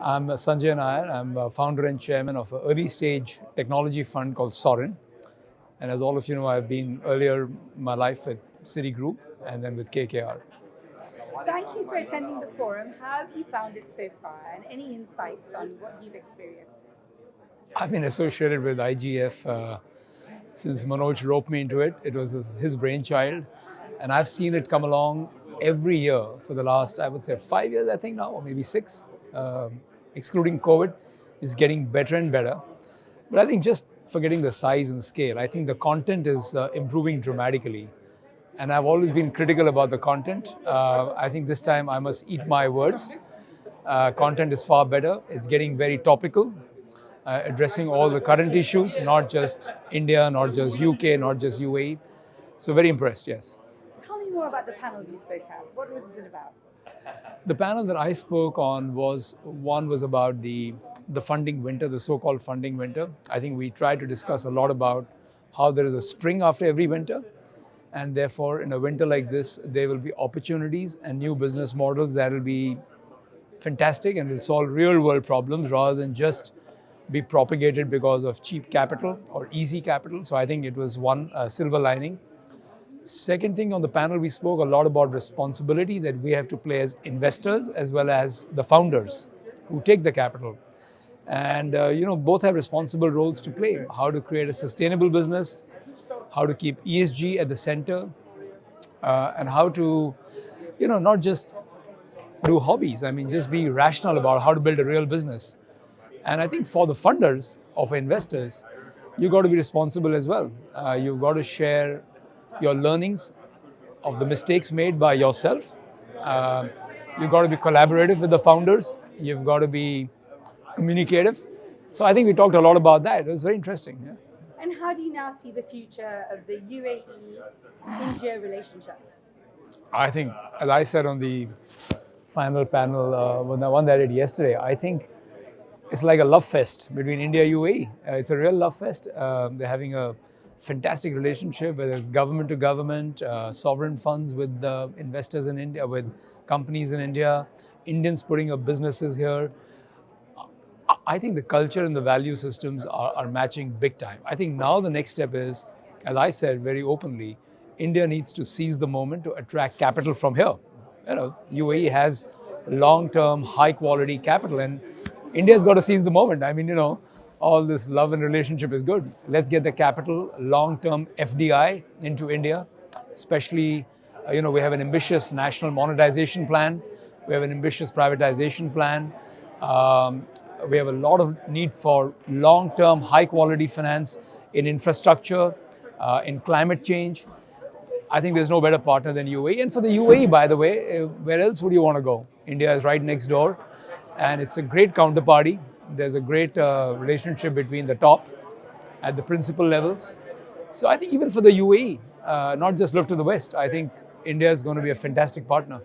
I'm Sanjay Nayar. I'm founder and chairman of an early stage technology fund called Sorin. And as all of you know, I've been earlier my life with Citigroup and then with KKR. Thank you for attending the forum. How have you found it so far and any insights on what you've experienced? I've been associated with IGF since Manoj roped me into it. It was his brainchild. And I've seen it come along every year for the last, I would say, 5 years, I think now, or maybe 6, excluding COVID, is getting better and better. But I think just forgetting the size and scale, I think the content is improving dramatically. And I've always been critical about the content. I think this time I must eat my words. Content is far better. It's getting very topical, addressing all the current issues, not just India, not just UK, not just UAE. So very impressed, yes. Tell me more about the panel you spoke at. What was it about? The panel that I spoke on was about the funding winter, the so-called funding winter. I think we tried to discuss a lot about how there is a spring after every winter. And therefore, in a winter like this, there will be opportunities and new business models that will be fantastic and will solve real-world problems rather than just be propagated because of cheap capital or easy capital. So I think it was one silver lining. Second thing, on the panel, we spoke a lot about responsibility that we have to play as investors as well as the founders who take the capital. And both have responsible roles to play. How to create a sustainable business, how to keep ESG at the center, and how to, not just do hobbies. I mean, just be rational about how to build a real business. And I think for the funders of investors, you've got to be responsible as well. You've got to share your learnings of the mistakes made by yourself. You've got to be collaborative with the founders. You've got to be communicative. So I think we talked a lot about that. It was very interesting. Yeah. And how do you now see the future of the UAE-India relationship? I think, as I said on the final panel, the one that I did yesterday, I think it's like a love fest between India and UAE. It's a real love fest. They're having a fantastic relationship, whether it's government to government, sovereign funds with the investors in India, with companies in India, Indians putting up businesses here. I think the culture and the value systems are matching big time. I think now the next step is, as I said very openly, India needs to seize the moment to attract capital from here. UAE has long-term, high-quality capital, and India's got to seize the moment. I mean, all this love and relationship is good. Let's get the capital, long-term FDI into India. Especially, we have an ambitious national monetization plan. We have an ambitious privatization plan. We have a lot of need for long-term, high-quality finance in infrastructure, in climate change. I think there's no better partner than UAE. And for the UAE, by the way, where else would you want to go? India is right next door. And it's a great counterparty. There's a great relationship between the top at the principal levels. So I think even for the UAE, not just look to the West, I think India is going to be a fantastic partner.